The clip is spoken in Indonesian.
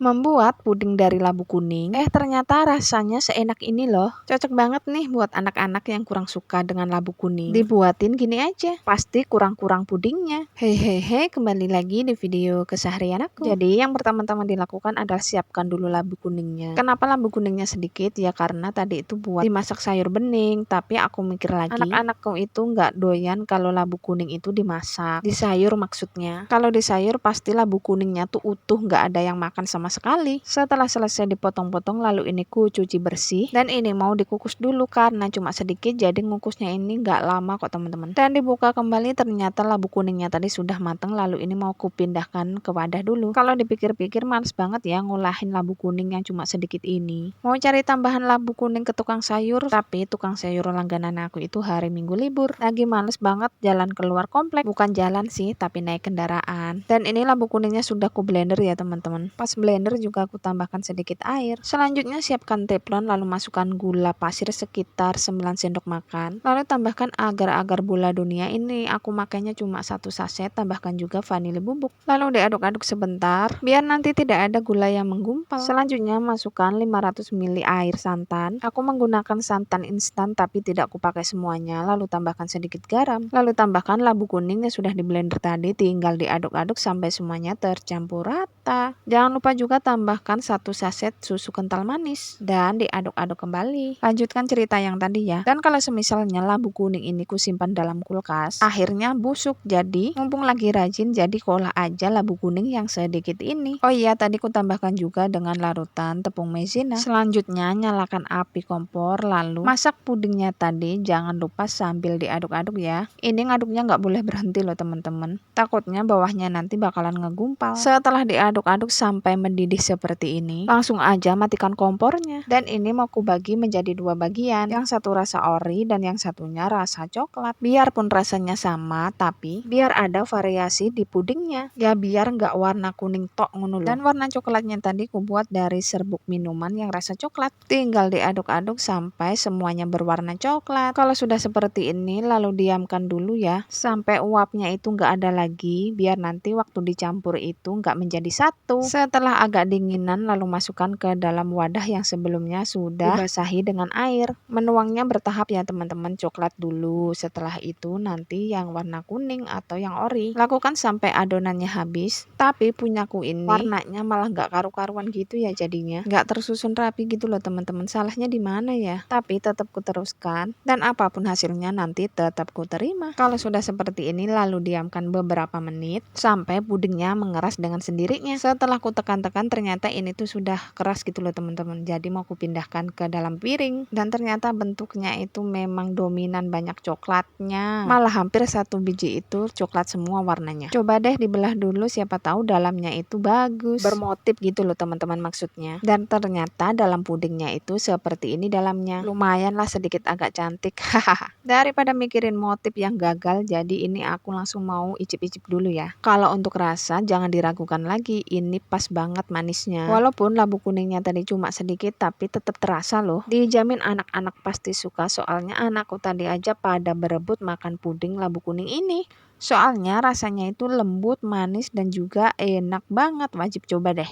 Membuat puding dari labu kuning, ternyata rasanya seenak ini loh. Cocok banget nih buat anak-anak yang kurang suka dengan labu kuning. Dibuatin gini aja, pasti kurang-kurang pudingnya. Hehehe, kembali lagi di video keseharian aku. Jadi yang pertama-tama dilakukan adalah siapkan dulu labu kuningnya. Kenapa labu kuningnya sedikit? Ya karena tadi itu buat dimasak sayur bening, tapi aku mikir lagi, anak-anakku itu nggak doyan kalau labu kuning itu dimasak. Di sayur maksudnya. Kalau di sayur pasti labu kuningnya tuh utuh, nggak ada yang makan sama sekali. Setelah selesai dipotong-potong, lalu ini ku cuci bersih dan ini mau dikukus dulu karena cuma sedikit, jadi ngukusnya ini nggak lama kok teman-teman. Dan dibuka kembali, ternyata labu kuningnya tadi sudah matang, lalu ini mau ku pindahkan ke wadah dulu. Kalau dipikir-pikir males banget ya ngolahin labu kuning yang cuma sedikit ini. Mau cari tambahan labu kuning ke tukang sayur, tapi tukang sayur langganan aku itu hari Minggu libur. Lagi males banget jalan keluar komplek, bukan jalan sih tapi naik kendaraan. Dan ini labu kuningnya sudah ku blender ya teman-teman. Pas blender juga aku tambahkan sedikit air. Selanjutnya siapkan teflon, lalu masukkan gula pasir sekitar 9 sendok makan. Lalu tambahkan agar-agar gula dunia, ini aku makainya cuma 1 saset, tambahkan juga vanili bubuk. Lalu diaduk-aduk sebentar biar nanti tidak ada gula yang menggumpal. Selanjutnya masukkan 500 ml air santan. Aku menggunakan santan instan tapi tidak aku pakai semuanya. Lalu tambahkan sedikit garam. Lalu tambahkan labu kuning yang sudah di blender tadi, tinggal diaduk-aduk sampai semuanya tercampur rata. Jangan lupa juga tambahkan 1 saset susu kental manis dan diaduk-aduk kembali. Lanjutkan cerita yang tadi ya. Dan kalau semisalnya labu kuning ini ku simpan dalam kulkas, akhirnya busuk. Jadi mumpung lagi rajin, jadi kuolah aja labu kuning yang sedikit ini. Oh iya, tadi ku tambahkan juga dengan larutan tepung maizena. Selanjutnya nyalakan api kompor, lalu masak pudingnya tadi. Jangan lupa sambil diaduk-aduk ya. Ini ngaduknya nggak boleh berhenti loh teman-teman. Takutnya bawahnya nanti bakalan ngegumpal. Setelah diaduk-aduk sampai mendidih seperti ini, langsung aja matikan kompornya. Dan ini mau ku bagi menjadi 2 bagian, yang satu rasa ori dan yang satunya rasa coklat. Biarpun rasanya sama, tapi biar ada variasi di pudingnya. Ya biar nggak warna kuning tok ngono loh. Dan warna coklatnya tadi ku buat dari serbuk minuman yang rasa coklat. Tinggal diaduk-aduk sampai semuanya berwarna coklat. Kalau sudah seperti ini, lalu diamkan dulu ya, sampai uapnya itu nggak ada lagi, biar nanti waktu dicampur itu nggak menjadi satu. Setelah agak dinginan, lalu masukkan ke dalam wadah yang sebelumnya sudah dibasahi dengan air. Menuangnya bertahap ya teman-teman, coklat dulu, setelah itu nanti yang warna kuning atau yang ori. Lakukan sampai adonannya habis, tapi punyaku ini warnanya malah nggak karu-karuan gitu ya, jadinya nggak tersusun rapi gitu loh teman-teman. Salahnya di mana ya? Tapi tetap ku teruskan, dan apapun hasilnya nanti tetap ku terima. Kalau sudah seperti ini, lalu diamkan beberapa menit sampai pudingnya mengeras dengan sendirinya. Setelah ku tekan-tekan, ternyata ini tuh sudah keras gitu loh teman-teman. Jadi mau ku pindahkan ke dalam piring, dan ternyata bentuknya itu memang dominan banyak coklatnya. Malah hampir 1 biji itu coklat semua warnanya. Coba deh dibelah dulu, siapa tahu dalamnya itu bagus, bermotif gitu loh teman-teman maksudnya. Dan ternyata dalam pudingnya itu seperti ini dalamnya. Lumayan lah, sedikit agak cantik. Hahaha. Daripada mikirin motif yang gagal, jadi ini aku langsung mau icip-icip dulu ya. Kalau untuk rasa jangan diragukan lagi, ini pas banget manisnya. Walaupun labu kuningnya tadi cuma sedikit, tapi tetap terasa loh. Dijamin anak-anak pasti suka, soalnya anakku tadi aja pada berebut makan puding labu kuning ini. Soalnya rasanya itu lembut, manis, dan juga enak banget, wajib coba deh.